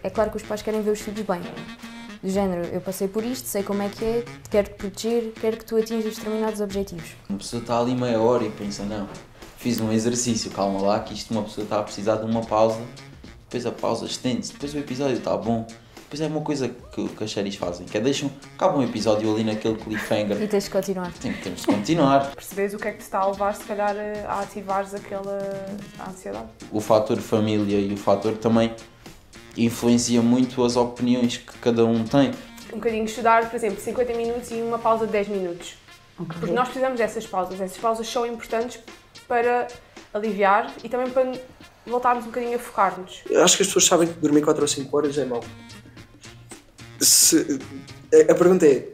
é claro que os pais querem ver os filhos bem. Do género, eu passei por isto, sei como é que é, quero te proteger, quero que tu atinjas determinados objetivos. Uma pessoa está ali meia hora e pensa, não, fiz um exercício, calma lá, que isto uma pessoa está a precisar de uma pausa, depois a pausa estende-se, depois o episódio está bom. Depois é uma coisa que as séries fazem, que é acaba um episódio ali naquele cliffhanger. E tens de continuar. Temos de continuar. Percebes o que é que te está a levar, se calhar, a ativares aquela ansiedade. O fator família e o fator também influencia muito as opiniões que cada um tem. Um bocadinho estudar, por exemplo, 50 minutos e uma pausa de 10 minutos. Okay. Porque nós precisamos dessas pausas. Essas pausas são importantes para aliviar e também para voltarmos um bocadinho a focar-nos. Eu acho que as pessoas sabem que dormir 4 ou 5 horas é mau. A pergunta é,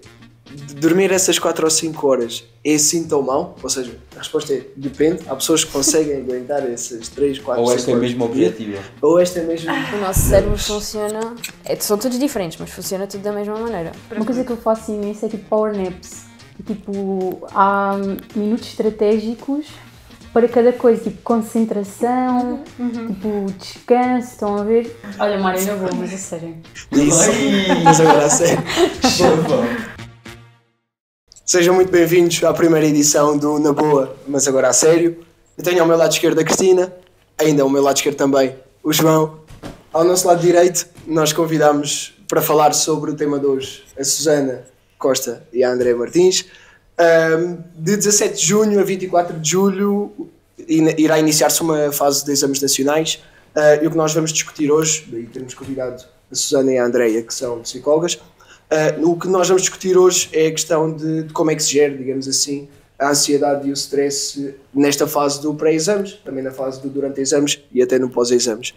dormir essas 4 ou 5 horas é assim tão mau? Ou seja, a resposta é, depende. Há pessoas que conseguem aguentar esses 3, 4, 5 horas. Ou esta é mesmo objetiva. Ou esta é mesmo... O nosso cérebro funciona... São todos diferentes, mas funciona tudo da mesma maneira. Uma coisa que eu faço imenso é tipo power naps. Tipo, há minutos estratégicos para cada coisa, tipo concentração, tipo descanso, estão a ver? Olha, Mário, não vou, mas a sério. Isso, mas agora a sério. Sejam muito bem-vindos à primeira edição do Na Boa, mas agora a sério. Eu tenho ao meu lado esquerdo a Cristina, ainda ao meu lado esquerdo também o João. Ao nosso lado direito, nós convidámos para falar sobre o tema de hoje a Susana Costa e a Andréa Martins. De 17 de junho a 24 de julho irá iniciar-se uma fase de exames nacionais e o que nós vamos discutir hoje, daí temos convidado a Susana e a Andréa, que são psicólogas, o que nós vamos discutir hoje é a questão de como é que se gera, digamos assim, a ansiedade e o stress nesta fase do pré-exames, também na fase do durante exames e até no pós-exames.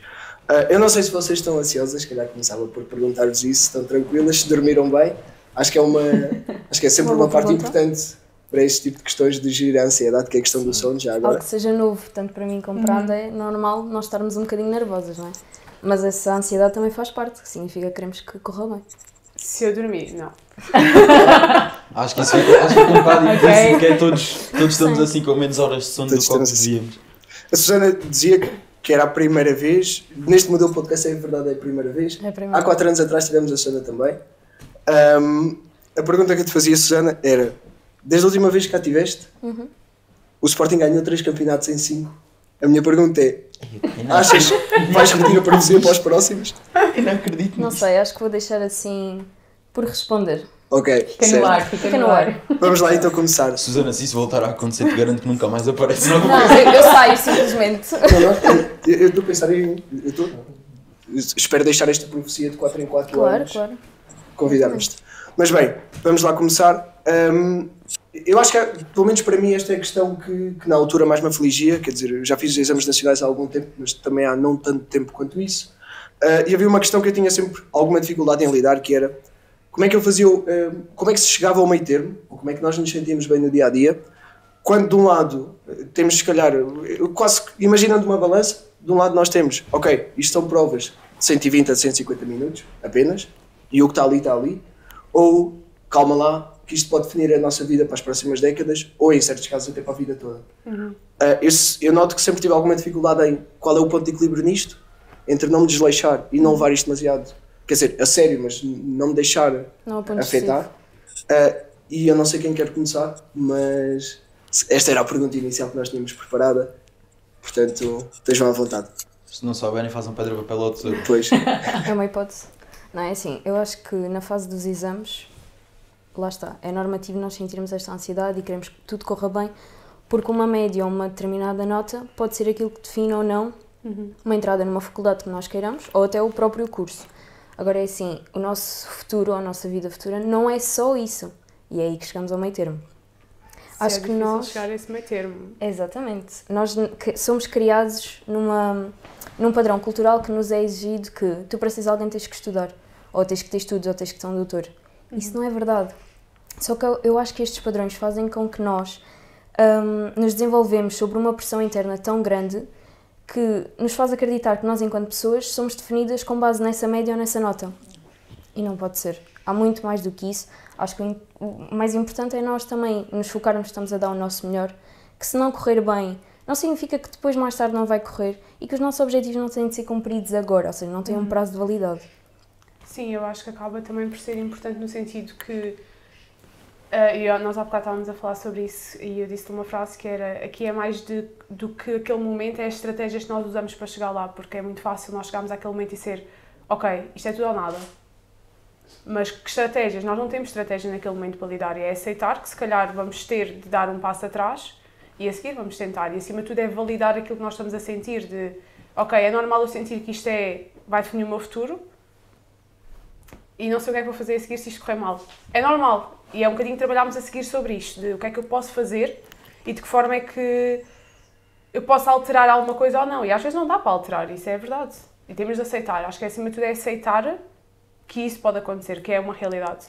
Eu não sei se vocês estão ansiosas, se calhar começava por perguntar-vos isso, estão tranquilas, se dormiram bem. Acho que é sempre uma parte importante para este tipo de questões de gerir a ansiedade, que é a questão do sono, já agora. Algo que seja novo, tanto para mim como para a André, é normal nós estarmos um bocadinho nervosas, não é? Mas essa ansiedade também faz parte, que significa que queremos que corra bem. Se eu dormir, não. Acho que isso é um bocado difícil, que é todos estamos assim com menos horas de sono do que devíamos. A Susana dizia que era a primeira vez, neste modelo podcast é verdade, é a primeira vez. É a primeira. Há 4 anos atrás tivemos a Susana também. A pergunta que eu te fazia, Susana, era, desde a última vez que cá tiveste, o Sporting ganhou 3 campeonatos em 5. A minha pergunta é, achas que vais repetir a profecia para os próximos? Eu não acredito Não sei, acho que vou deixar assim por responder. Ok, Fica no ar, fica no ar. Vamos lá então começar. Susana, se isso voltar a acontecer, te garanto que nunca mais aparece nova Não, coisa. eu saio simplesmente. Eu estou a pensar em... espero deixar esta profecia de 4 em 4 anos. Claro. Convidamos-te. Mas bem, vamos lá começar. Eu acho que, pelo menos para mim, esta é a questão que na altura mais me afligia. Quer dizer, eu já fiz exames nacionais há algum tempo, mas também há não tanto tempo quanto isso. E havia uma questão que eu tinha sempre alguma dificuldade em lidar, que era como é que eu fazia, como é que se chegava ao meio termo, ou como é que nós nos sentíamos bem no dia-a-dia, quando de um lado temos, se calhar, quase imaginando uma balança, de um lado nós temos, ok, isto são provas de 120 a 150 minutos, apenas, e o que está ali, ou, calma lá, que isto pode definir a nossa vida para as próximas décadas, ou em certos casos até para a vida toda. Eu noto que sempre tive alguma dificuldade em qual é o ponto de equilíbrio nisto, entre não me desleixar e não levar isto demasiado, quer dizer, a sério, mas não me deixar afetar. E eu não sei quem quer começar, mas esta era a pergunta inicial que nós tínhamos preparada, portanto, estejam à vontade. Se não souberem, façam pedra, papel ou tesoura. Pois. É uma hipótese. Não, é assim, eu acho que na fase dos exames, lá está, é normativo nós sentirmos esta ansiedade e queremos que tudo corra bem, porque uma média ou uma determinada nota pode ser aquilo que define ou não uma entrada numa faculdade que nós queiramos, ou até o próprio curso. Agora é assim, o nosso futuro, ou a nossa vida futura, não é só isso. E é aí que chegamos ao meio termo. Acho que nós... chegar a esse meio termo. Exatamente. Nós somos criados num padrão cultural que nos é exigido que tu para seres alguém tens que estudar, ou tens que ter estudos, ou tens que ser um doutor. Isso não é verdade. Só que eu acho que estes padrões fazem com que nós nos desenvolvemos sobre uma pressão interna tão grande que nos faz acreditar que nós, enquanto pessoas, somos definidas com base nessa média ou nessa nota. E não pode ser. Há muito mais do que isso. Acho que o mais importante é nós também nos focarmos que estamos a dar o nosso melhor, que se não correr bem, não significa que depois mais tarde não vai correr e que os nossos objetivos não têm de ser cumpridos agora, ou seja, não têm um prazo de validade. Sim, eu acho que acaba também por ser importante no sentido que nós há bocado estávamos a falar sobre isso e eu disse-te uma frase que era aqui é mais do que aquele momento, é as estratégias que nós usamos para chegar lá, porque é muito fácil nós chegarmos àquele momento e ser ok, isto é tudo ou nada. Mas que estratégias? Nós não temos estratégia naquele momento para lidar, e é aceitar que se calhar vamos ter de dar um passo atrás e a seguir vamos tentar, e acima de tudo é validar aquilo que nós estamos a sentir de ok, é normal eu sentir que isto vai definir o meu futuro e não sei o que é que vou fazer a seguir se isto correr mal. É normal. E é um bocadinho trabalharmos a seguir sobre isto, de o que é que eu posso fazer e de que forma é que eu posso alterar alguma coisa ou não. E às vezes não dá para alterar, isso é verdade. E temos de aceitar. Acho que acima de tudo é aceitar que isso pode acontecer, que é uma realidade.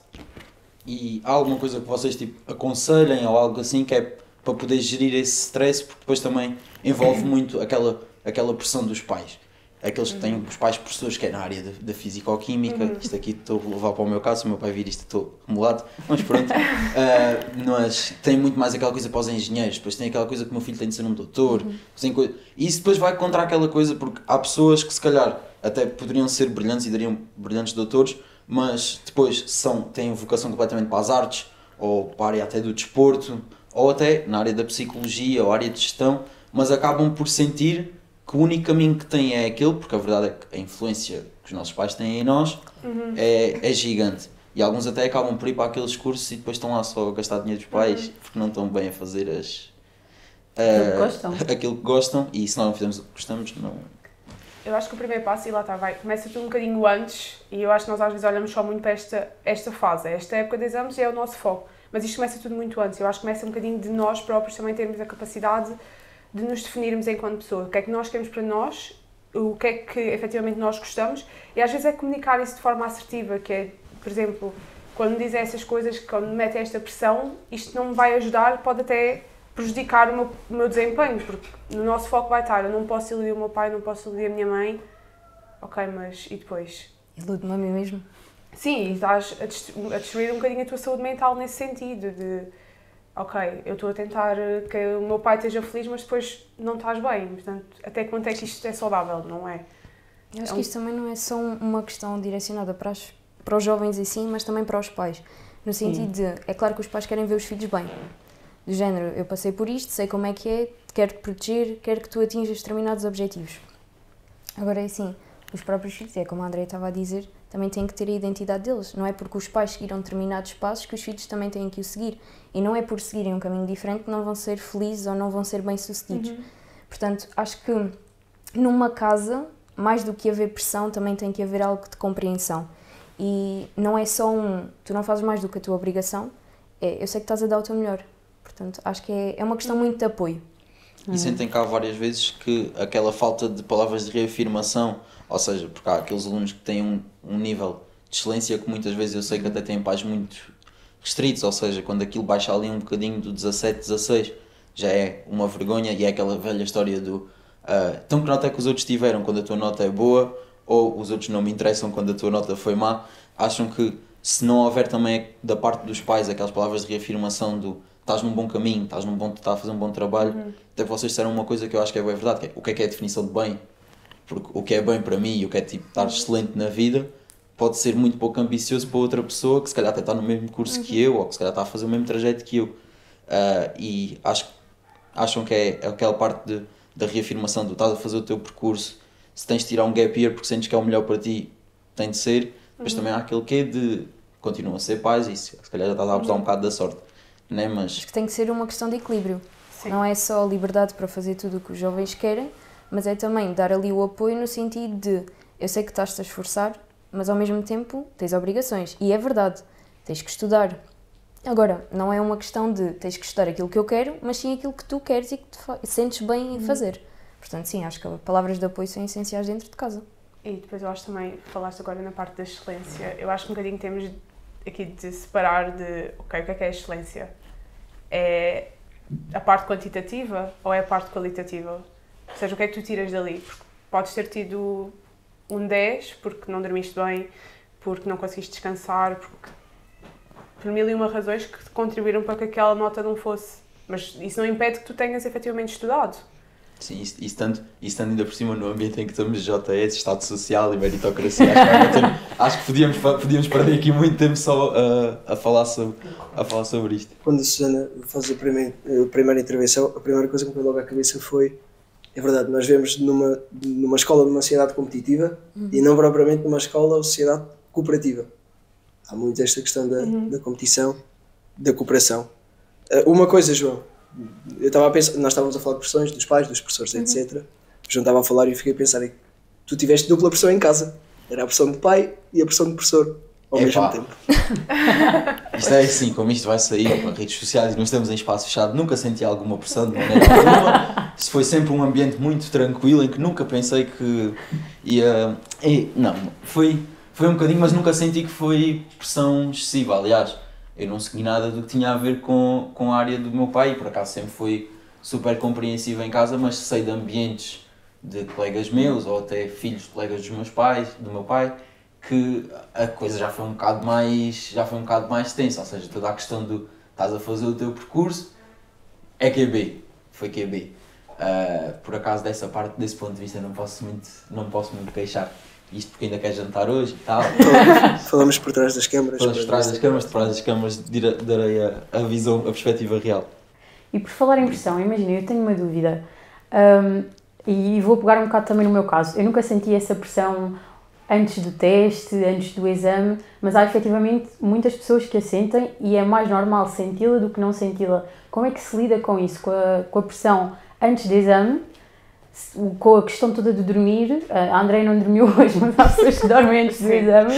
E há alguma coisa que vocês tipo, aconselhem ou algo assim que é para poder gerir esse stress, porque depois também envolve muito aquela pressão dos pais. Aqueles que têm os pais professores que é na área da físico-química, isto aqui estou a levar para o meu caso, se o meu pai vir isto estou acumulado, mas pronto, mas tem muito mais aquela coisa para os engenheiros, depois tem aquela coisa que o meu filho tem de ser um doutor, e isso depois vai contra aquela coisa, porque há pessoas que se calhar até poderiam ser brilhantes e dariam brilhantes doutores, mas depois têm vocação completamente para as artes, ou para a área até do desporto, ou até na área da psicologia ou área de gestão, mas acabam por sentir que o único caminho que têm é aquele, porque a verdade é que a influência que os nossos pais têm em nós é gigante. E alguns até acabam por ir para aqueles cursos e depois estão lá só a gastar dinheiro dos pais, porque não estão bem a fazer aquilo que gostam, e se nós não fizermos o que gostamos, não... Eu acho que o primeiro passo, e lá está, começa tudo um bocadinho antes, e eu acho que nós às vezes olhamos só muito para esta fase, esta época de exames é o nosso foco, mas isto começa tudo muito antes. Eu acho que começa um bocadinho de nós próprios também termos a capacidade de nos definirmos enquanto pessoa, o que é que nós queremos para nós, o que é que efetivamente nós gostamos, e às vezes é comunicar isso de forma assertiva, que é, por exemplo, quando me dizem essas coisas, quando me metem esta pressão, isto não me vai ajudar, pode até prejudicar o meu desempenho, porque no nosso foco vai estar, eu não posso iludir o meu pai, não posso iludir a minha mãe, ok, mas e depois? Ilude-me a mim mesmo? Sim, e estás a destruir um bocadinho a tua saúde mental nesse sentido, de ok, eu estou a tentar que o meu pai esteja feliz, mas depois não estás bem. Portanto, até quanto é que isto é saudável, não é? Eu acho que isto também não é só uma questão direcionada para os jovens em si, mas também para os pais. No sentido de, é claro que os pais querem ver os filhos bem. Do género, eu passei por isto, sei como é que é, quero-te proteger, quero que tu atinjas determinados objetivos. Agora é assim, os próprios filhos, é como a Andrea estava a dizer, também têm que ter a identidade deles. Não é porque os pais seguiram determinados passos que os filhos também têm que o seguir. E não é por seguirem um caminho diferente que não vão ser felizes ou não vão ser bem-sucedidos. Portanto, acho que numa casa, mais do que haver pressão, também tem que haver algo de compreensão. E não é só tu não fazes mais do que a tua obrigação, eu sei que estás a dar o teu melhor. Portanto, acho que é uma questão muito de apoio. E sentem cá várias vezes que aquela falta de palavras de reafirmação, ou seja, porque há aqueles alunos que têm um nível de excelência que muitas vezes eu sei que até têm pais muito restritos, ou seja, quando aquilo baixa ali um bocadinho do 17, 16, já é uma vergonha, e é aquela velha história do então que nota é que os outros tiveram quando a tua nota é boa, ou os outros não me interessam quando a tua nota foi má. Acham que se não houver também da parte dos pais aquelas palavras de reafirmação do estás num bom caminho, estás a fazer um bom trabalho, até vocês disseram uma coisa que eu acho que é bem verdade, que é o que é a definição de bem, porque o que é bem para mim e o que é tipo estar excelente na vida pode ser muito pouco ambicioso para outra pessoa que se calhar até está no mesmo curso que eu, ou que se calhar está a fazer o mesmo trajeto que eu, e acham que é aquela parte da reafirmação do estás a fazer o teu percurso, se tens de tirar um gap year porque sentes que é o melhor para ti, tem de ser, mas também há aquele quê de continuam a ser pais e se calhar já estás a abusar um bocado da sorte, né? Mas acho que tem que ser uma questão de equilíbrio. Sim. Não é só a liberdade para fazer tudo o que os jovens querem, mas é também dar ali o apoio no sentido de eu sei que estás-te a esforçar, mas ao mesmo tempo tens obrigações. E é verdade, tens que estudar. Agora, não é uma questão de tens que estudar aquilo que eu quero, mas sim aquilo que tu queres e que te sentes bem em fazer. Portanto, sim, acho que palavras de apoio são essenciais dentro de casa. E depois eu acho também, falaste agora na parte da excelência, eu acho que um bocadinho temos aqui de separar de, ok, o que é a excelência? É a parte quantitativa ou é a parte qualitativa? Ou seja, o que é que tu tiras dali? Porque podes ter tido um 10 porque não dormiste bem, porque não conseguiste descansar, por mil e uma razões que contribuíram para que aquela nota não fosse. Mas isso não impede que tu tenhas efetivamente estudado. Sim, e estando ainda por cima no ambiente em que estamos JS, Estado Social e meritocracia, acho que podíamos perder aqui muito tempo só a falar sobre isto. Quando a Susana faz a primeira intervenção, a primeira coisa que me veio logo à cabeça foi: é verdade, nós vivemos numa escola, numa sociedade competitiva e não propriamente numa escola ou sociedade cooperativa. Há muito esta questão da competição, da cooperação. Uma coisa, João, eu estava a pensar, nós estávamos a falar de pressões dos pais, dos professores, etc. O João estava a falar e eu fiquei a pensar: tu tiveste dupla pressão em casa. Era a pressão do pai e a pressão do professor ao mesmo tempo. Isto é assim, como isto vai sair para redes sociais e não estamos em espaço fechado, nunca senti alguma pressão de maneira alguma. Isso foi sempre um ambiente muito tranquilo em que nunca pensei que ia... Não, foi um bocadinho, mas nunca senti que foi pressão excessiva. Aliás, eu não segui nada do que tinha a ver com a área do meu pai e por acaso sempre fui super compreensivo em casa, mas sei de ambientes de colegas meus ou até filhos de colegas do meu pai, que a coisa já foi um bocado mais tensa, ou seja, toda a questão do estás a fazer o teu percurso é QB, foi QB. Por acaso desse ponto de vista não posso muito queixar. Isto porque ainda quer jantar hoje e tal. Falamos por trás das câmaras. Por trás das câmaras darei a visão, a perspectiva real. E por falar em pressão, imagina, eu tenho uma dúvida. E vou pegar um bocado também no meu caso. Eu nunca senti essa pressão antes do teste, antes do exame, mas há efetivamente muitas pessoas que a sentem e é mais normal senti-la do que não senti-la. Como é que se lida com isso, com a pressão antes do exame, com a questão toda de dormir? A Andreia não dormiu hoje, mas há pessoas que dormem antes do exame.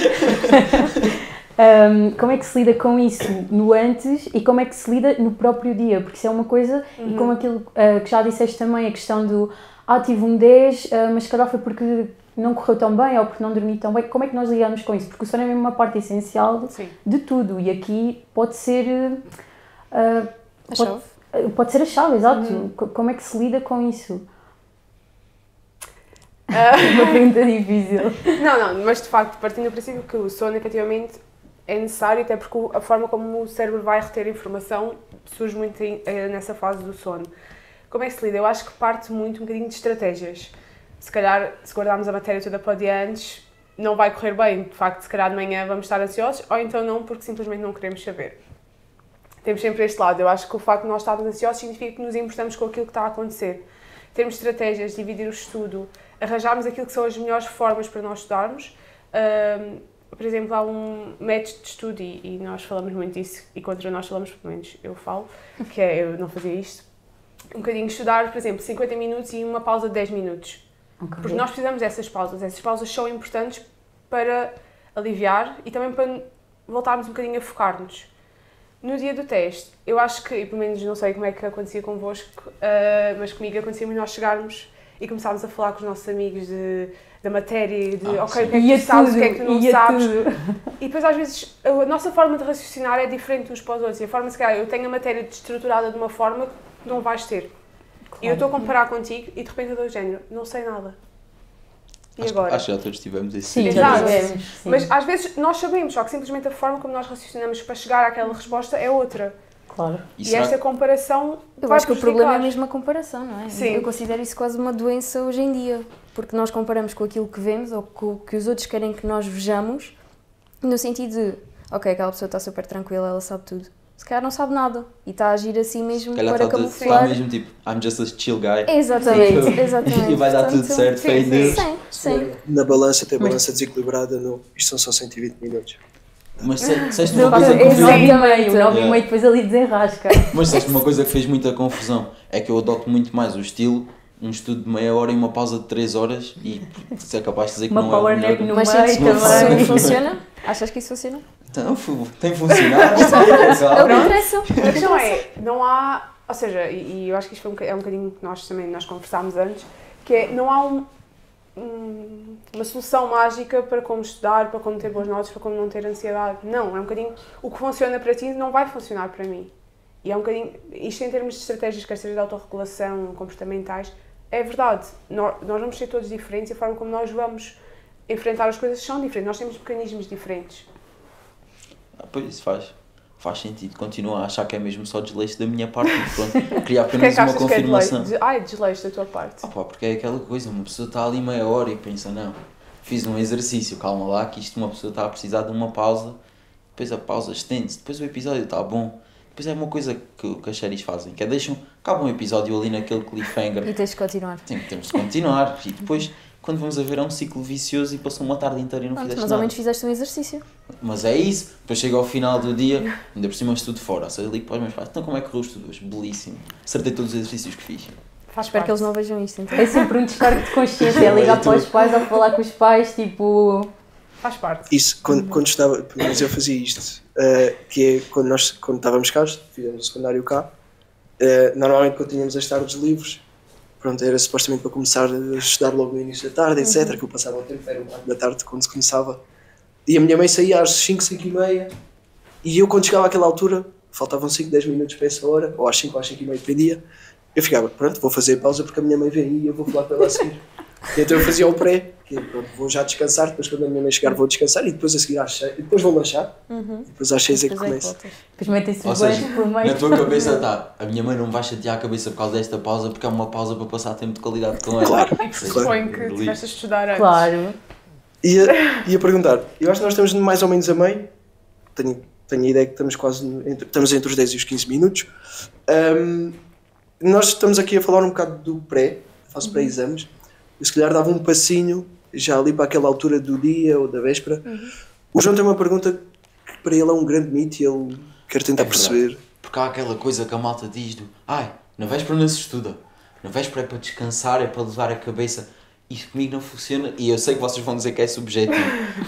Como é que se lida com isso no antes e como é que se lida no próprio dia? Porque isso é uma coisa, e como aquilo que já disseste também, a questão do tive um 10, mas se calhar foi porque não correu tão bem ou porque não dormi tão bem. Como é que nós lidamos com isso? Porque o sono é mesmo uma parte essencial de tudo e aqui pode ser a chave. Pode ser a chave, exato. Como é que se lida com isso? Uma pergunta difícil. Não, mas de facto, partindo do princípio que o sono efetivamente é necessário, até porque a forma como o cérebro vai reter informação surge muito nessa fase do sono. Como é que se lida? Eu acho que parte muito um bocadinho de estratégias. Se calhar, se guardarmos a matéria toda para o dia antes, não vai correr bem. De facto, se calhar de manhã vamos estar ansiosos, ou então não, porque simplesmente não queremos saber. Temos sempre este lado. Eu acho que o facto de nós estarmos ansiosos significa que nos importamos com aquilo que está a acontecer. Termos estratégias, dividir o estudo, arranjarmos aquilo que são as melhores formas para nós estudarmos. Por exemplo, há um método de estudo, e nós falamos muito disso, e contra nós falamos, pelo menos eu falo, que é, eu não fazia isto, um bocadinho estudar, por exemplo, 50 minutos e uma pausa de 10 minutos. Okay. Porque nós precisamos dessas pausas. Essas pausas são importantes para aliviar e também para voltarmos um bocadinho a focar-nos. No dia do teste, eu acho que, e pelo menos não sei como é que acontecia convosco, mas comigo acontecia muito nós chegarmos e começarmos a falar com os nossos amigos da matéria, de ok, o que é que tu sabes, o que é que tu não sabes. E depois às vezes a nossa forma de raciocinar é diferente uns para os outros. E a forma, se calhar, eu tenho a matéria estruturada de uma forma que não vais ter. Claro. E eu estou a comparar contigo e de repente eu dou o género, não sei nada. E agora? Acho que já todos tivemos esse sim, já tivemos. Sim. Mas às vezes nós sabemos, só que simplesmente a forma como nós raciocinamos para chegar àquela resposta é outra. Claro. E esta comparação eu acho que o problema é a mesma comparação, não é? Sim. Eu considero isso quase uma doença hoje em dia, porque nós comparamos com aquilo que vemos ou com o que os outros querem que nós vejamos, no sentido de, ok, aquela pessoa está super tranquila, ela sabe tudo. Se calhar não sabe nada e está a agir assim mesmo para camuflar. Está mesmo tipo, I'm just a chill guy. Exatamente, exatamente. E vai dar tudo certo, fé em Deus. Sim. Na balança, tem balança desequilibrada, isto são só 120 minutos. Mas disseste uma coisa que fez... Exatamente, o 9,5 depois ali desenrasca. Mas disseste uma coisa que fez muita confusão, é que eu adoto muito mais o estilo, um estudo de meia hora e uma pausa de 3 horas e se é capaz de dizer que uma não power é o melhor. nap no mas meio também. Funciona? Achas que isso funciona? Então, tem funcionado. É o que interessa. A questão é, não há, ou seja, e eu acho que isto é um bocadinho que nós conversámos antes, que é, não há uma solução mágica para como estudar, para como ter boas notas, para como não ter ansiedade. Não, é um bocadinho, o que funciona para ti não vai funcionar para mim. E é um bocadinho, isto em termos de estratégias, quer seja de autorregulação, comportamentais, é verdade, nós vamos ser todos diferentes e a forma como nós vamos enfrentar as coisas são diferentes, nós temos mecanismos diferentes. Pois isso faz. faz sentido, continuo a achar que é mesmo só desleixo da minha parte, mas pronto, queria Porquê é apenas que uma achas que é confirmação. desleixo da tua parte? Pá, porque é aquela coisa, uma pessoa está ali meia hora e pensa, não, fiz um exercício, calma lá, que isto uma pessoa está a precisar de uma pausa, depois a pausa estende-se, depois o episódio está bom, depois é uma coisa que as séries fazem, que é acaba um episódio ali naquele cliffhanger, E tens de continuar. sim, temos de continuar, e depois, quando vamos a ver, é um ciclo vicioso e passou uma tarde inteira e não Pronto, fizeste mas ao nada. menos fizeste um exercício. Mas é isso, depois chega ao final do dia, ainda por cima estudo fora, ou seja, ligo para os meus pais, então como é que correu o estudo hoje? Belíssimo, acertei todos os exercícios que fiz. Faz Espero que eles parte. não vejam isto, então. É sempre um descargo de consciência, é ligar para os pais ou falar com os pais, tipo... Faz parte. Isso, quando estava, pelo menos eu fazia isto, que é quando estávamos cá, fizemos o secundário cá, normalmente quando tínhamos as tardes livres, pronto, era supostamente para começar a estudar logo no início da tarde, etc, que eu passava o tempo, era 4 da tarde quando se começava, e a minha mãe saía às 5, 5 e meia, e eu quando chegava àquela altura, faltavam 5, 10 minutos para essa hora, ou às 5 ou às 5 e meia, dependia, eu ficava, pronto, vou fazer pausa porque a minha mãe vem aí e eu vou falar com ela a seguir. E então eu fazia o pré, que é, pronto, vou já descansar, depois quando a minha mãe chegar vou descansar e depois a seguir às 6, e depois vou lanchar, e depois às 6 é que Depois começa. voltas. Depois metem-se Ou os dois seja, por meio. na tua cabeça está, a minha mãe não vai chatear a cabeça por causa desta pausa, porque é uma pausa para passar tempo de qualidade com ela. Claro, E pressuponho que tiveste a estudar antes. Claro. Ia perguntar, eu acho que nós estamos mais ou menos a meio, tenho a ideia que estamos estamos entre os 10 e os 15 minutos. Nós estamos aqui a falar um bocado do pré, faço pré-exames, eu se calhar dava um passinho já ali para aquela altura do dia ou da véspera. O João tem uma pergunta que para ele é um grande mito e ele quer tentar perceber. Porque há aquela coisa que a malta diz do, na véspera não se estuda, na véspera é para descansar, é para levar a cabeça. Isto comigo não funciona e eu sei que vocês vão dizer que é subjetivo,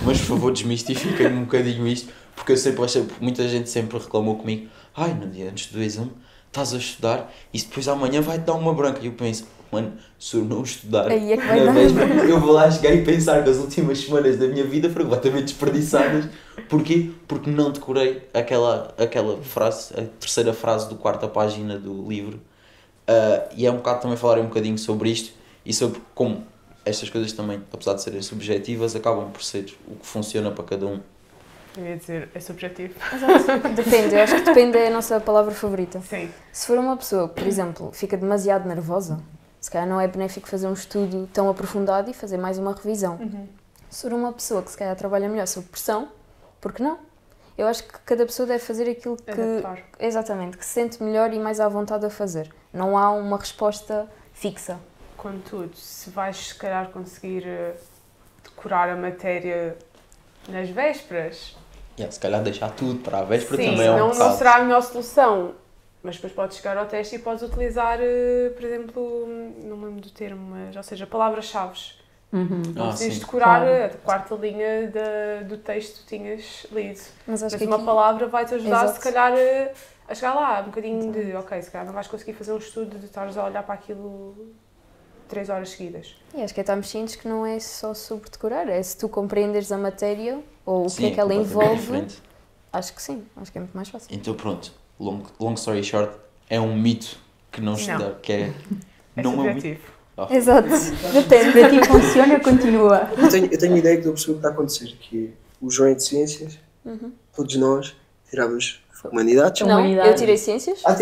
mas por favor desmistifiquem um bocadinho isto, porque eu sempre achei, muita gente sempre reclamou comigo, no dia antes do exame estás a estudar e depois amanhã vai-te dar uma branca. E eu penso, mano, se eu não estudar Aí é que vai na dar. véspera, eu vou lá chegar e pensar que as últimas semanas da minha vida foram completamente desperdiçadas. Porquê? Porque não decorei aquela frase, a terceira frase do quarta página do livro. E é um bocado também falar um bocadinho sobre isto e sobre como estas coisas também, apesar de serem subjetivas, acabam por ser o que funciona para cada um. Eu ia dizer, é subjetivo. Exato. Depende, eu acho que depende da nossa palavra favorita. Sim. Se for uma pessoa que, por exemplo, fica demasiado nervosa, se calhar não é benéfico fazer um estudo tão aprofundado e fazer mais uma revisão. Se for uma pessoa que se calhar trabalha melhor sob pressão, por que não? Eu acho que cada pessoa deve fazer aquilo que... Adaptar. Exatamente, que se sente melhor e mais à vontade a fazer. Não há uma resposta fixa. Contudo, se vais se calhar conseguir decorar a matéria nas vésperas, Se calhar deixar tudo para a véspera sim, também é um não bocado. será a melhor solução. Mas depois podes chegar ao teste e podes utilizar, por exemplo, não me lembro do termo, mas, ou seja, palavras-chave. Não precisas sim. decorar Claro. a quarta linha do texto que tinhas lido. Mas acho Mas que uma aqui... palavra vai-te ajudar, Exato. se calhar, a chegar lá. Um bocadinho de, ok, se calhar não vais conseguir fazer um estudo de estares a olhar para aquilo 3 horas seguidas. E acho que é estarmos cientes que não é só sobre decorar, é se tu compreenderes a matéria ou o que Sim, é que ela completamente envolve, diferente. acho que sim, acho que é muito mais fácil. Então pronto, long story short, é um mito que não estudar, que é... É não é um mito. subjetivo. Exato, depende. Para ti funciona, continua. Eu tenho a ideia que estou a perceber o que está a acontecer, que é o João é de Ciências, todos nós tiramos Humanidades. Não, Humanidades. eu tirei ciências. Pronto,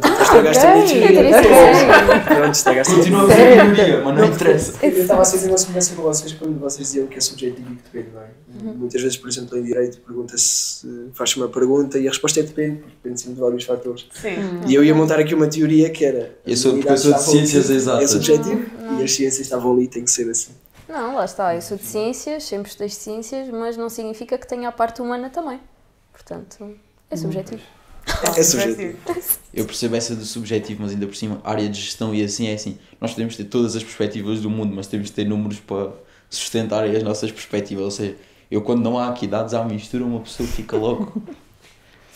então estragaste a minha Eu teoria. tirei ciências. Pronto, estragaste a minha Continua a teoria. ser teoria, mas não interessa. Eu estava a sentir uma semelhança com vocês quando vocês diziam que é subjetivo e que depende, não é? Muitas vezes, por exemplo, em direito, pergunta-se, faz uma pergunta e a resposta é depende, porque depende sempre de vários fatores. Sim. E eu ia montar aqui uma teoria que era. Eu sou de as humanidades ciências estavam ali, exatas. É subjetivo e as ciências estavam ali, tem que ser assim. Não, lá está, eu sou de ciências, sempre estudei ciências, mas não significa que tenha a parte humana também. Portanto, é subjetivo. É subjetivo. Eu percebo essa do subjetivo, mas ainda por cima, área de gestão e assim é assim. Nós podemos ter todas as perspectivas do mundo, mas temos de ter números para sustentarem as nossas perspectivas. Ou seja, eu quando não há aqui dados à mistura, uma pessoa fica logo.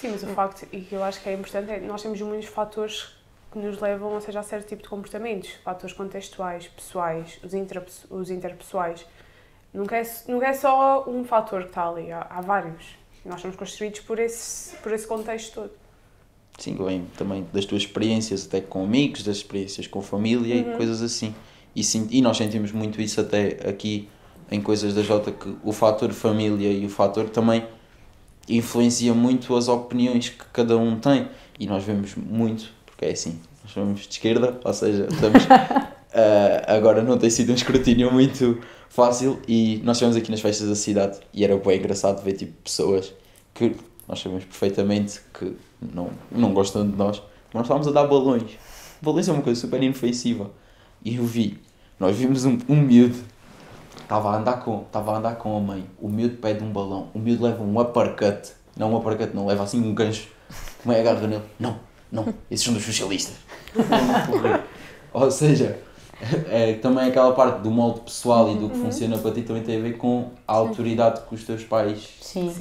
Sim, mas o facto, e que eu acho que é importante, é que nós temos muitos fatores que nos levam, ou seja, a certo tipo de comportamentos. Fatores contextuais, pessoais, os interpessoais. Nunca é só um fator que está ali, há vários. Nós somos construídos por esse contexto todo. Sim, vem também das tuas experiências, até com amigos, das experiências com família e coisas assim. E nós sentimos muito isso até aqui em coisas da Jota, que o fator família e o fator também influencia muito as opiniões que cada um tem. E nós vemos muito, porque é assim, nós somos de esquerda, ou seja, estamos, agora não tem sido um escrutínio muito fácil e nós estivemos aqui nas festas da cidade e era bem engraçado ver tipo, pessoas que nós sabemos perfeitamente que não gostam de nós, mas nós estávamos a dar balões. Balões é uma coisa super inofensiva. E nós vimos um miúdo, estava a andar com a mãe, o miúdo pede um balão, o miúdo leva um uppercut, não, leva assim um gancho, a mãe agarra nele, não, esses são dos socialistas. Ou seja, também aquela parte do molde pessoal e do que funciona para ti também tem a ver com a autoridade que os teus pais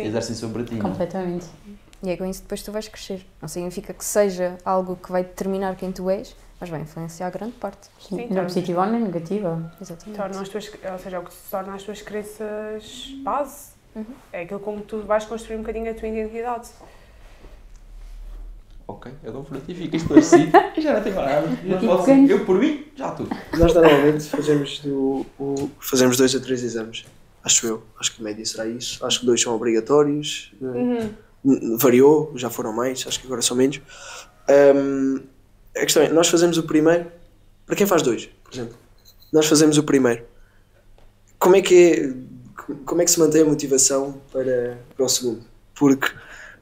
exercem sobre ti. Completamente. E é com isso que depois tu vais crescer. Não significa que seja algo que vai determinar quem tu és, mas vai influenciar grande parte. Sim, não positiva ou nem negativa. Exatamente. Ou seja, é o que se torna as tuas crenças base. É aquilo como tu vais construir um bocadinho a tua identidade. Ok, eu dou por ti, fica esclarecido e já não tenho mais nada. Eu por mim, já estou. Nós normalmente fazemos 2 a 3 exames, acho eu. Acho que a média será isso. Acho que 2 são obrigatórios. Variou, já foram mais, acho que agora são menos. A questão é, nós fazemos o primeiro, para quem faz 2, por exemplo, nós fazemos o primeiro. Como é que se mantém a motivação para o segundo? Porque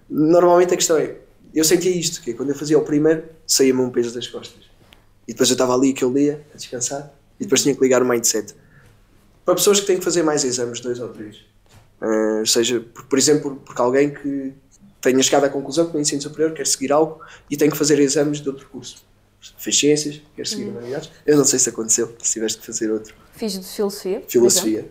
normalmente a questão é, eu sentia isto, que quando eu fazia o primeiro, saía-me um peso das costas. E depois eu estava ali aquele dia, a descansar, e depois tinha que ligar o mindset. Para pessoas que têm que fazer mais exames, 2 ou 3. Seja, por exemplo, porque alguém que tenha chegado à conclusão que no ensino superior quer seguir algo e tem que fazer exames de outro curso. Fez ciências, quer seguir humanidades. Eu não sei se aconteceu, se tiveste que fazer outro. Fiz de filosofia. Filosofia.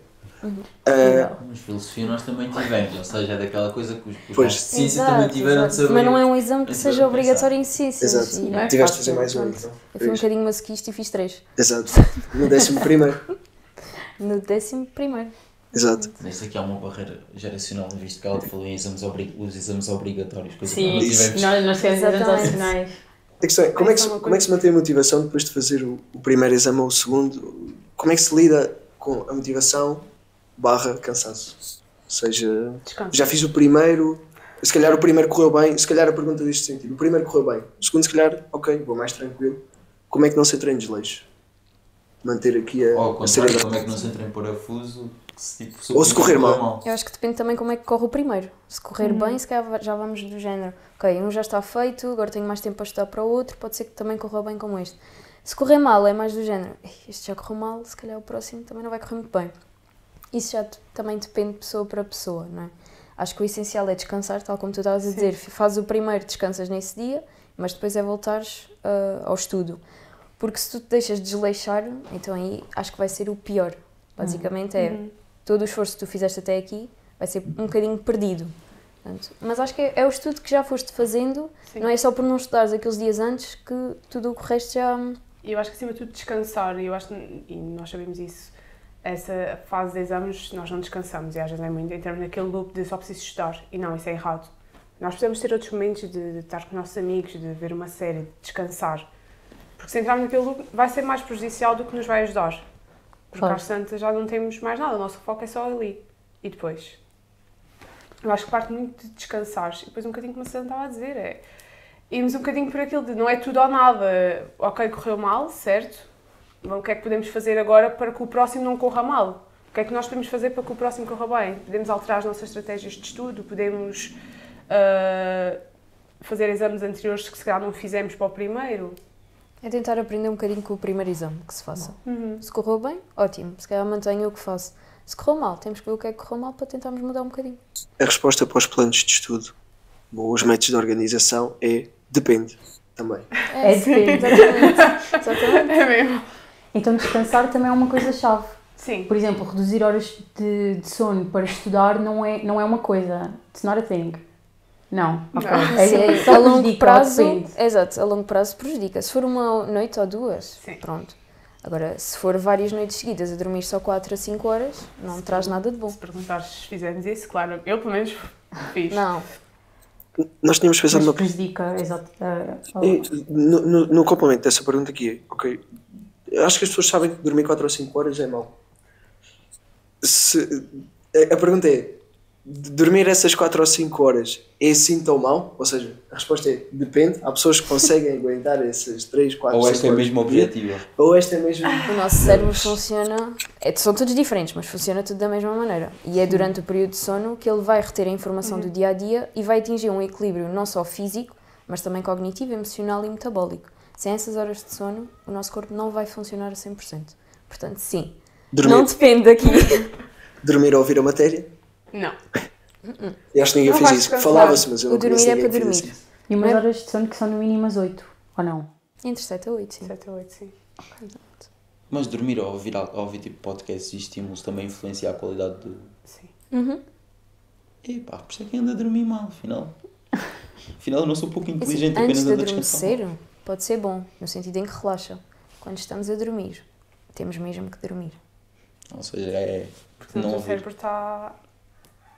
Mas filosofia nós também tivemos, ou seja, é daquela coisa que os de ciência também tiveram de saber. Mas não é um exame que seja obrigatório em ciências. Exato. E não é Tiveste de fácil, fazer mais um, portanto. então. Eu fui um bocadinho masoquista e fiz 3. Exato. No 11º. No 11º. Exato. Neste aqui há uma barreira geracional, visto que ela falou em os exames obrigatórios. Coisa Sim, que nós tivemos. nós temos exames opcionais. A questão é, como é que se mantém a motivação depois de fazer o primeiro exame ou o segundo? Como é que se lida com a motivação / cansaço? Ou seja, Descanso. já fiz o primeiro, se calhar o primeiro correu bem, se calhar a pergunta deste sentido, o primeiro correu bem, o segundo se calhar, ok, vou mais tranquilo. Como é que não se entra em desleixo? Manter aqui a seriedade. Como é que não se entra em parafuso? Ou se correr mal. Eu acho que depende também como é que corre o primeiro. Se correr bem, se calhar já vamos do género. Ok, um já está feito, agora tenho mais tempo para estudar para o outro, pode ser que também corra bem como este. Se correr mal, é mais do género. Este já correu mal, se calhar o próximo também não vai correr muito bem. Isso já também depende de pessoa para pessoa, não é? Acho que o essencial é descansar, tal como tu estavas a dizer. Fazes o primeiro, descansas nesse dia, mas depois é voltares ao estudo. Porque se tu te deixas desleixar, então aí acho que vai ser o pior. Basicamente todo o esforço que tu fizeste até aqui vai ser um bocadinho perdido. Portanto, mas acho que é o estudo que já foste fazendo, não é só por não estudares aqueles dias antes que tudo o resto já... E eu acho que acima de tudo descansar, e nós sabemos isso, essa fase de exames nós não descansamos e às vezes é muito, entramos naquele loop de só preciso estudar e não, isso é errado. Nós precisamos ter outros momentos de estar com os nossos amigos, de ver uma série, de descansar. Porque se entrarmos naquele loop vai ser mais prejudicial do que nos vai ajudar. Porque às tantas já não temos mais nada, o nosso foco é só ali. E depois? Eu acho que parte muito de descansar. E depois um bocadinho como a Susana estava a dizer, irmos um bocadinho por aquilo de não é tudo ou nada. Ok, correu mal, certo? Então, o que é que podemos fazer agora para que o próximo não corra mal? O que é que nós podemos fazer para que o próximo corra bem? Podemos alterar as nossas estratégias de estudo, podemos fazer exames anteriores que se calhar não fizemos para o primeiro. É tentar aprender um bocadinho com o primeiro exame que se faça. Se correu bem, ótimo. Se calhar mantenho o que faço. Se correu mal, temos que ver o que é que correu mal para tentarmos mudar um bocadinho. A resposta para os planos de estudo, ou os métodos de organização, é depende também. Depende. Exatamente. É mesmo. Então descansar também é uma coisa-chave. Sim. Por exemplo, reduzir horas de sono para estudar não é uma coisa. It's not a thing. Não. Okay. A longo prazo, exato, a longo prazo prejudica. Se for uma noite ou duas, pronto. Agora, se for várias noites seguidas a dormir só 4 a 5 horas, não traz nada de bom. Se perguntares se fizemos isso, claro, eu pelo menos fiz. Não. Nós tínhamos pensado mas prejudica, exato. No complemento dessa pergunta aqui, ok, acho que as pessoas sabem que dormir 4 ou 5 horas é mau. A pergunta é, dormir essas 4 ou 5 horas é assim tão mau? Ou seja, a resposta é depende. Há pessoas que conseguem aguentar essas 3, 4, 5 Ou horas. esta é mesmo por dia, objetiva? Ou esta é mesmo. O nosso cérebro funciona, são todos diferentes, mas funciona tudo da mesma maneira. E é durante o período de sono que ele vai reter a informação do dia a dia e vai atingir um equilíbrio não só físico, mas também cognitivo, emocional e metabólico. Sem essas horas de sono, o nosso corpo não vai funcionar a 100%. Portanto, sim, não depende daqui. Dormir a ouvir a matéria? Não. Eu acho que ninguém Não fez vais isso. descansar. Falava-se, mas eu O não conheço dormir é ninguém para que fez dormir. isso. E umas horas de sono que são no mínimo às 8, ou não? Entre 7 a 8, sim. 7 a 8, sim. Mas dormir ou ouvir tipo podcasts e estímulos também influencia a qualidade do... Sim. Epá, por isso é que anda a dormir mal, afinal. Afinal eu não sou pouco inteligente, Antes apenas de ando a descansar. adormecer, pode ser bom, no sentido em que relaxa. Quando estamos a dormir, temos mesmo que dormir. Ou seja, é Portanto, não o ouvir, cérebro está...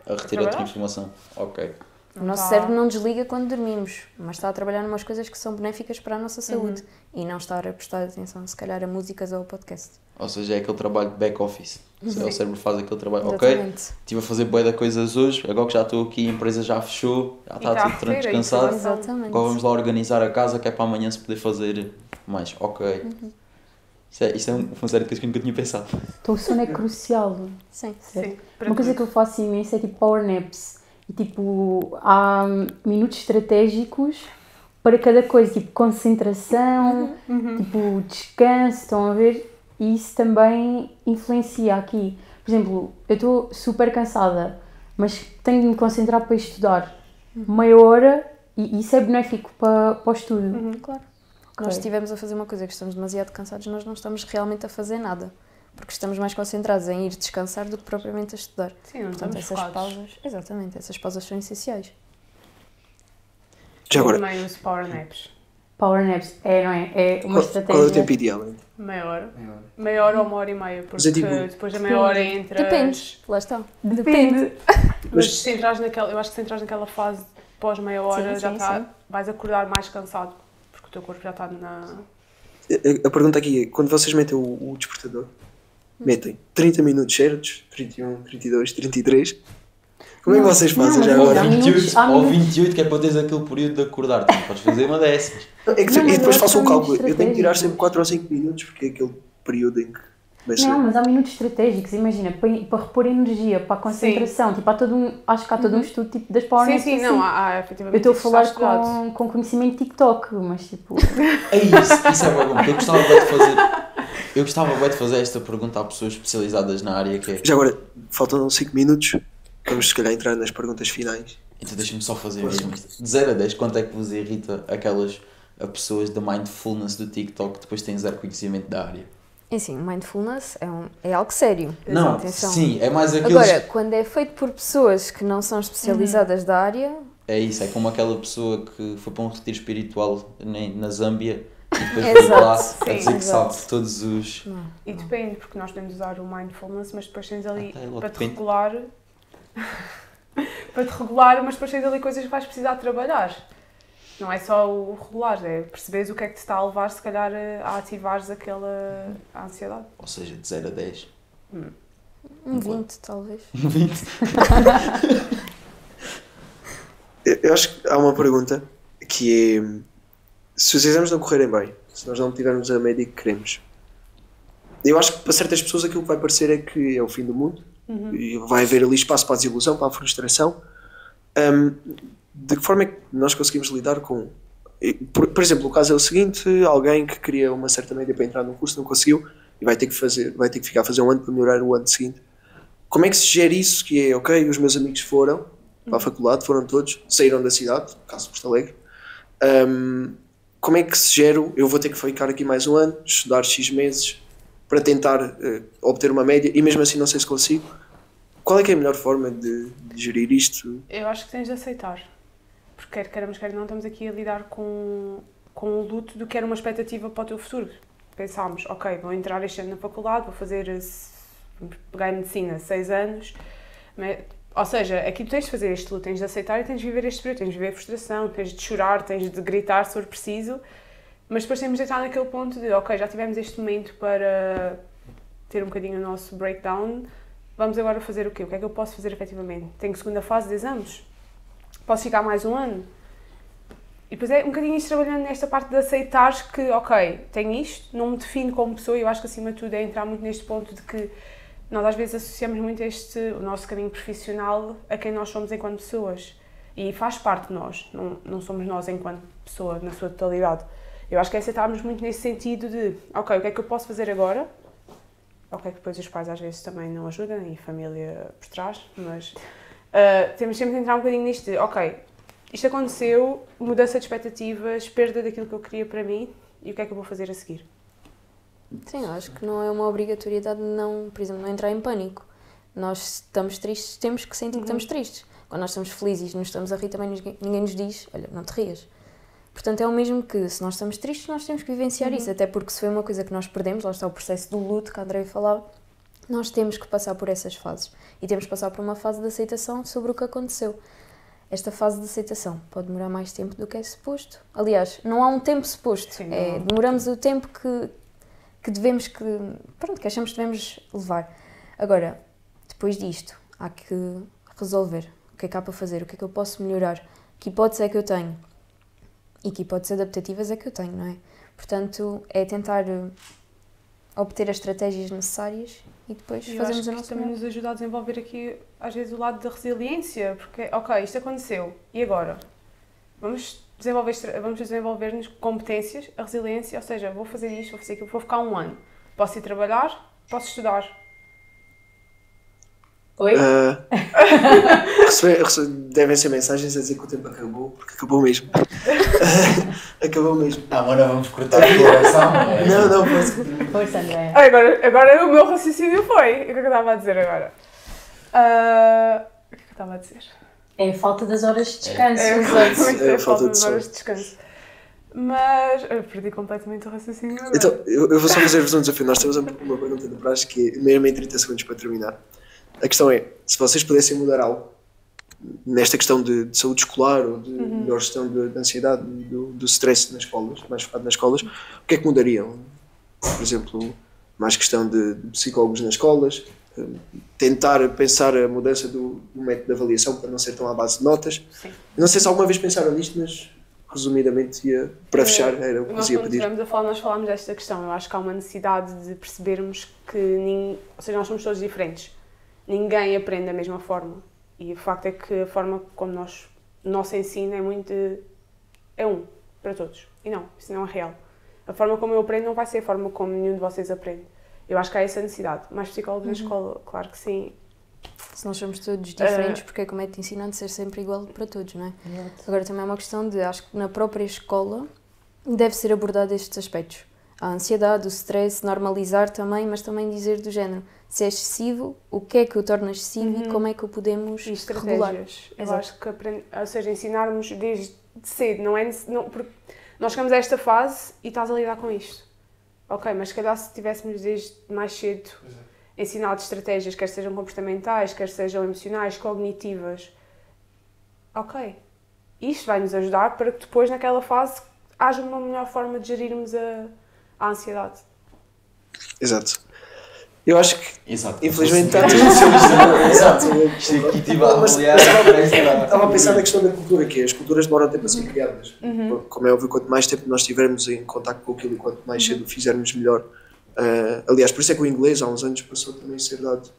a retirar outra trabalhar? informação. Ok. O nosso Tá. cérebro não desliga quando dormimos, mas está a trabalhar em umas coisas que são benéficas para a nossa saúde e não estar a prestar atenção, se calhar, a músicas ou a podcast. Ou seja, é aquele trabalho de back-office. O cérebro faz aquele trabalho. Ok, Exatamente. estive a fazer bué de coisas hoje, agora que já estou aqui, a empresa já fechou, já E está tá a tudo reter a descansado. informação. Exatamente. Agora vamos lá organizar a casa que é para amanhã se poder fazer mais. Ok. Isto é uma série de coisas que eu nunca tinha pensado. Então o sono é crucial. Sim. Sim. para Uma coisa tudo. que eu faço imenso é tipo power naps. E tipo, há minutos estratégicos para cada coisa, tipo concentração, tipo descanso, estão a ver? E isso também influencia aqui. Por exemplo, eu estou super cansada, mas tenho de me concentrar para estudar meia hora e isso é benéfico para o estudo. Claro. Ok. Nós estivemos a fazer uma coisa que estamos demasiado cansados, nós não estamos realmente a fazer nada. Porque estamos mais concentrados em ir descansar do que propriamente a estudar. Sim, não Portanto, estamos essas focados. pausas, exatamente, essas pausas são essenciais. Já Eu agora, também uso power naps. Power naps é, não é? É uma qual estratégia. é o tempo ideal? Então? Meia hora. Meia hora ou 1h30, porque Mas é tipo- depois da meia hora entras... Depende, lá está. Depende. Mas Mas- se entras naquela, eu acho que se entras naquela fase pós meia hora, Sim, já sim, está, sim. vais acordar mais cansado, porque o teu corpo já está na... A pergunta aqui é, quando vocês metem o despertador, metem 30 minutos certos, 31, 32, 33, como é que vocês fazem não, já mas agora? há 28, minutos- há ou minutos- 28 que é para teres aquele período de acordar. Tu não podes fazer uma dessas. É que, Não, e mas depois eu faço um acho cálculo, muito eu tenho que tirar estratégico. sempre 4 ou 5 minutos, porque é aquele período em que vai ser. Não, mas há minutos estratégicos, imagina, para repor energia, para a concentração, tipo, há todo um, acho que há todo um estudo tipo, das power Sim, naps sim, assim. não, há efetivamente... Eu estou a isso está falar estudado. com conhecimento de TikTok, mas tipo, É isso é bom. Eu gostava bué de fazer. Eu gostava bué de fazer esta pergunta a pessoas especializadas na área que é. Já agora, faltam 5 minutos, vamos se calhar entrar nas perguntas finais. Então deixa-me só fazer mesmo isto. De 0 a 10, quanto é que vos irrita aquelas a pessoas da mindfulness do TikTok que depois têm zero conhecimento da área? É assim, mindfulness é algo sério. Não, Atenção. sim, é mais aqueles... Agora, quando é feito por pessoas que não são especializadas da área, É isso, é como aquela pessoa que foi para um retiro espiritual na Zâmbia e depois Exato, veio lá a sim, dizer que exato. sabe todos os... E depende, porque nós podemos usar o mindfulness, mas depois tens ali, Até logo para te depende. regular... para te regular, mas depois tens ali coisas que vais precisar de trabalhar. Não é só o regular, é perceberes o que é que te está a levar, se calhar, a ativares aquela ansiedade. Ou seja, de 0 a 10. um 20 talvez. 20. Eu acho que há uma pergunta que é, se os exames não correrem bem, se nós não tivermos a média que queremos, eu acho que para certas pessoas aquilo que vai parecer é que é o fim do mundo e vai haver ali espaço para a desilusão, para a frustração. De que forma é que nós conseguimos lidar com... Por exemplo, o caso é o seguinte, alguém que queria uma certa média para entrar num curso não conseguiu e vai ter que ficar a fazer um ano para melhorar o ano seguinte. Como é que se gera isso, que é, ok, os meus amigos foram para a faculdade, foram todos, saíram da cidade, caso de Porto Alegre, como é que se gera, eu vou ter que ficar aqui mais um ano, estudar X meses para tentar obter uma média e mesmo assim não sei se consigo. Qual é que é a melhor forma de gerir isto? Eu acho que tens de aceitar. Porque quer queiramos, quer não, estamos aqui a lidar com o luto do que era uma expectativa para o teu futuro. Pensámos, ok, vou entrar este ano na faculdade, vou fazer, pegar em medicina 6 anos, ou seja, aqui tu tens de fazer este luto, tens de aceitar e tens de viver este período, tens de viver a frustração, tens de chorar, tens de gritar se for preciso, mas depois temos de estar naquele ponto de, ok, já tivemos este momento para ter um bocadinho o nosso breakdown, vamos agora fazer o quê? O que é que eu posso fazer efetivamente? Tenho segunda fase de exames? Posso ficar mais um ano? E depois é um bocadinho isto trabalhando nesta parte de aceitares que, ok, tenho isto, não me defino como pessoa, e eu acho que acima de tudo é entrar muito neste ponto de que nós às vezes associamos muito o nosso caminho profissional a quem nós somos enquanto pessoas. E faz parte de nós, não somos nós enquanto pessoa na sua totalidade. Eu acho que é aceitarmos muito nesse sentido de, ok, o que é que eu posso fazer agora? Ok, que depois os pais às vezes também não ajudam e a família por trás, mas temos sempre de entrar um bocadinho nisto de, ok, isto aconteceu, mudança de expectativas, perda daquilo que eu queria para mim e o que é que eu vou fazer a seguir? Sim, eu acho que não é uma obrigatoriedade não, por exemplo, não entrar em pânico. Nós estamos tristes, temos que sentir que estamos tristes. Quando nós estamos felizes e nos estamos a rir, também ninguém nos diz, olha, não te rias. Portanto, é o mesmo que, se nós estamos tristes, nós temos que vivenciar isso, até porque se foi uma coisa que nós perdemos, lá está o processo do luto que a Andrea falava, nós temos que passar por essas fases. E temos que passar por uma fase de aceitação sobre o que aconteceu. Esta fase de aceitação pode demorar mais tempo do que é suposto. Aliás, não há um tempo suposto. Sim, demoramos o tempo que devemos, que achamos que devemos levar. Agora, depois disto, há que resolver o que é que há para fazer, o que é que eu posso melhorar, que hipótese é que eu tenho e que hipóteses adaptativas é que eu tenho, não é? Portanto, é tentar obter as estratégias necessárias e depois fazemos a nossa também nos ajuda a desenvolver aqui, às vezes, o lado da resiliência, porque, ok, isto aconteceu, e agora? Vamos desenvolver-nos competências, a resiliência, ou seja, vou fazer isto, vou fazer aquilo, vou ficar um ano. Posso ir trabalhar, posso estudar. Oi? Devem ser mensagens a dizer que o tempo acabou, porque acabou mesmo. Acabou mesmo. Agora vamos cortar a gravação. Não, posso. Força, Andréia. Agora o meu raciocínio foi. O que é que eu estava a dizer agora? O que é que eu estava a dizer? É a falta das horas de descanso. É a falta de das horas de descanso. Mas eu perdi completamente o raciocínio agora. Então, eu vou só fazer-vos um desafio. Nós temos uma pergunta de praxe que é mesmo em 30 segundos para terminar. A questão é, se vocês pudessem mudar algo nesta questão de saúde escolar ou de melhor gestão de ansiedade, do stress nas escolas, mais focado nas escolas, o que é que mudariam? Por exemplo, mais questão de psicólogos nas escolas, tentar pensar a mudança do método de avaliação para não ser tão à base de notas. Sim. Não sei se alguma vez pensaram nisto, mas resumidamente, para fechar, era o que vos ia pedir. Nós falámos desta questão. Eu acho que há uma necessidade de percebermos que ou seja, nós somos todos diferentes. Ninguém aprende da mesma forma. E o facto é que a forma como o nosso ensino é muito... é um, para todos. E não, isso não é real. A forma como eu aprendo não vai ser a forma como nenhum de vocês aprende. Eu acho que há essa necessidade. Mais psicólogos na escola, claro que sim. Se nós somos todos diferentes, porque é como é que te ensinam de ser sempre igual para todos, não é? Agora também é uma questão de, acho que na própria escola deve ser abordado estes aspectos. A ansiedade, o stress, normalizar também, mas também dizer do género, se é excessivo, o que é que o torna excessivo e como é que o podemos regular. Eu acho que ou seja, ensinarmos desde cedo, porque nós chegamos a esta fase e estás a lidar com isto. Ok, mas se calhar se tivéssemos desde mais cedo ensinado estratégias, quer sejam comportamentais, quer sejam emocionais, cognitivas, ok, isto vai nos ajudar para que depois naquela fase haja uma melhor forma de gerirmos a ansiedade. Exato. Eu acho que, exato, infelizmente, está tudo exato. Isto aqui estive a avaliar. Estava a pensar na questão da cultura, que as culturas demoram tempo a ser criadas. Como é óbvio, quanto mais tempo nós estivermos em contacto com aquilo e quanto mais cedo fizermos, melhor. Aliás, por isso é que o inglês há uns anos passou também a ser dado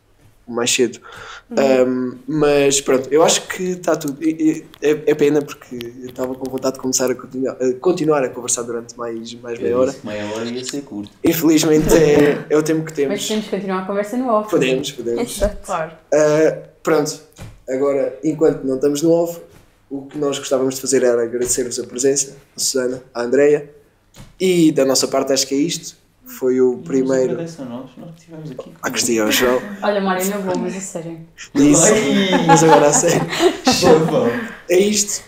mais cedo. Mas pronto, eu acho que está tudo. É pena porque eu estava com vontade de começar a continuar a conversar durante mais meia hora. Meia hora ia ser curto. Infelizmente é o tempo que temos. Mas podemos continuar a conversa no off. Podemos. Claro. Pronto, agora, enquanto não estamos no off, o que nós gostávamos de fazer era agradecer-vos a presença, a Susana, a Andrea, e da nossa parte acho que é isto. Foi o primeiro. Nós estivemos aqui. A Cristina, o João. Olha, Mário, não vou, mas a sério. Isso, mas agora a sério. É isto.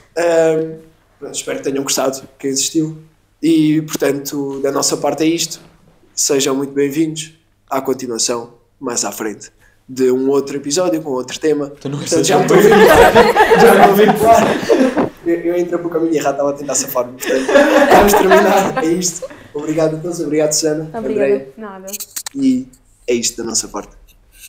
Pronto, espero que tenham gostado, quem assistiu. E, portanto, da nossa parte é isto. Sejam muito bem-vindos à continuação, mais à frente, de um outro episódio com outro tema. Portanto, já me estou a vincular. Eu entrei por o caminho errado, estava a tentar safar-me. Portanto, vamos terminar. É isto. Obrigado a todos, obrigado Susana, Obrigada. Andrea. Nada. E é isto da nossa parte.